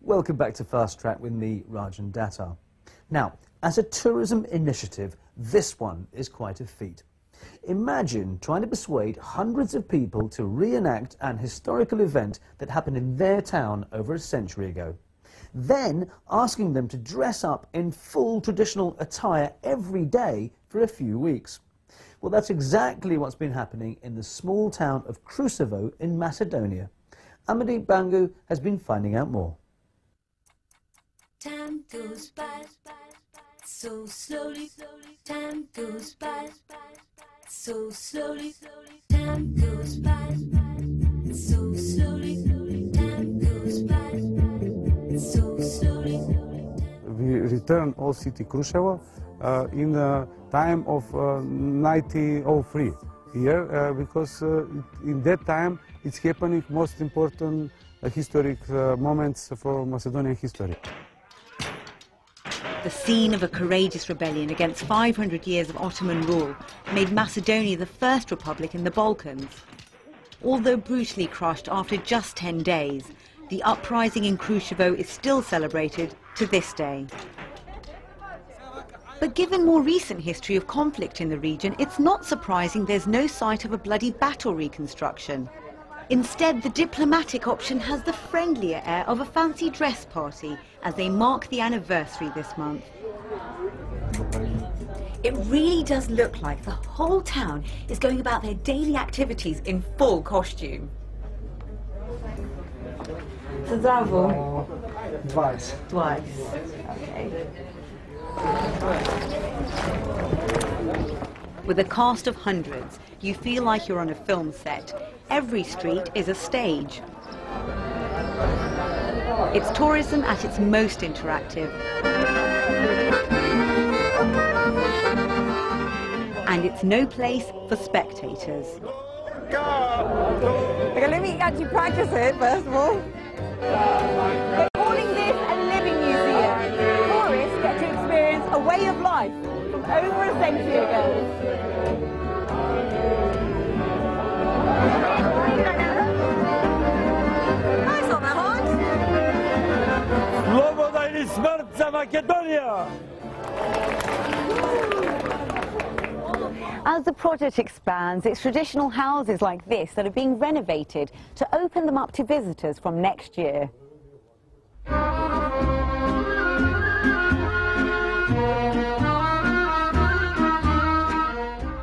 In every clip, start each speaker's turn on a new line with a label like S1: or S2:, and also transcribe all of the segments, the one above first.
S1: Welcome back to Fast Track with me, Rajan Datta. Now, as a tourism initiative, this one is quite a feat. Imagine trying to persuade hundreds of people to reenact an historical event that happened in their town over a century ago. Then asking them to dress up in full traditional attire every day for a few weeks. Well, that's exactly what's been happening in the small town of Krusevo in Macedonia. Amadit Bangu has been finding out more.
S2: Time goes by so slowly, time goes by so slowly, time goes by so slowly, time goes by so slowly.
S3: We returned old city Krushevo in the time of 1903 here because in that time it's happening most important historic moments for Macedonian history.
S4: The scene of a courageous rebellion against 500 years of Ottoman rule made Macedonia the first republic in the Balkans. Although brutally crushed after just 10 days, the uprising in Krushevo is still celebrated to this day. But given more recent history of conflict in the region, it's not surprising there's no sight of a bloody battle reconstruction. Instead, the diplomatic option has the friendlier air of a fancy dress party as they mark the anniversary this month. It really does look like the whole town is going about their daily activities in full costume. Zdravo.
S3: Twice.
S4: Twice. Okay. With a cast of hundreds, you feel like you're on a film set. Every street is a stage. It's tourism at its most interactive. And it's no place for spectators.
S5: Okay, let me actually practice it first of all. They're calling this a living museum. Tourists get to experience a way of life from over a century ago. Nice on that one.
S6: Sloboda ili smrt za Makedonija!
S4: As the project expands, it's traditional houses like this that are being renovated to open them up to visitors from next year.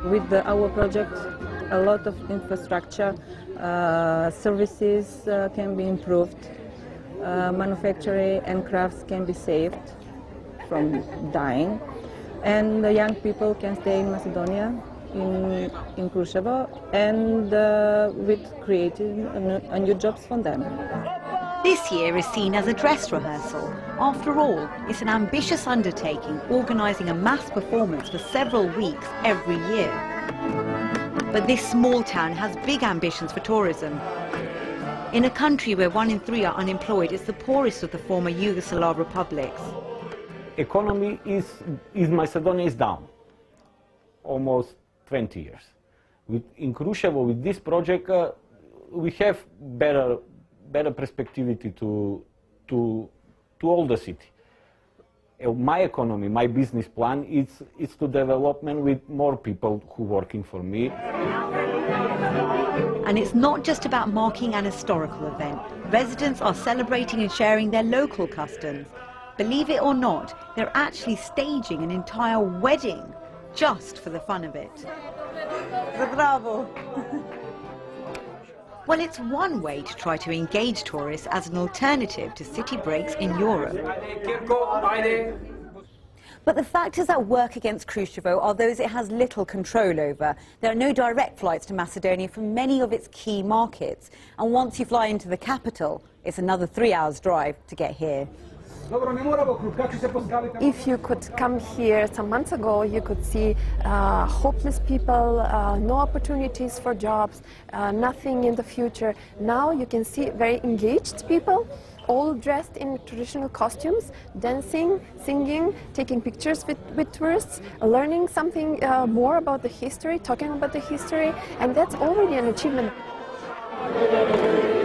S7: With our project, a lot of infrastructure, services can be improved, manufacturing and crafts can be saved from dying, and the young people can stay in Macedonia, in Krushevo, and with creating new jobs for them.
S4: This year is seen as a dress rehearsal. After all, it's an ambitious undertaking, organising a mass performance for several weeks every year. But this small town has big ambitions for tourism. In a country where 1 in 3 are unemployed, it's the poorest of the former Yugoslav republics.
S8: Economy in Macedonia is down, almost 20 years. In Krushevo, with this project, we have better perspectivity to all the city. My economy, my business plan is to development with more people who working for me.
S4: And it's not just about marking an historical event. Residents are celebrating and sharing their local customs. Believe it or not, they're actually staging an entire wedding just for the fun of it.
S5: Bravo.
S4: Well, it's one way to try to engage tourists as an alternative to city breaks in Europe. But the factors that work against Krushevo are those it has little control over. There are no direct flights to Macedonia from many of its key markets. And once you fly into the capital, it's another 3 hours drive to get here.
S9: If you could come here some months ago, you could see hopeless people, no opportunities for jobs, nothing in the future. Now you can see very engaged people, all dressed in traditional costumes, dancing, singing, taking pictures with tourists, learning something more about the history, talking about the history, and that's already an achievement.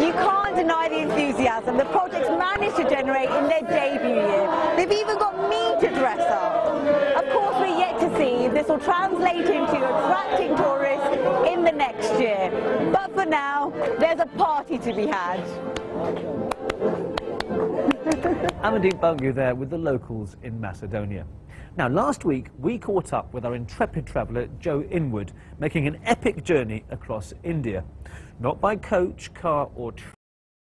S5: You can't deny the enthusiasm the project's managed to generate in their debut year. They've even got me to dress up. Of course, we're yet to see if this will translate into attracting tourists in the next year. But for now, there's a party to be had.
S1: Amandeep Bungu there with the locals in Macedonia. Now, last week we caught up with our intrepid traveller Joe Inwood, making an epic journey across India. Not by coach, car or train.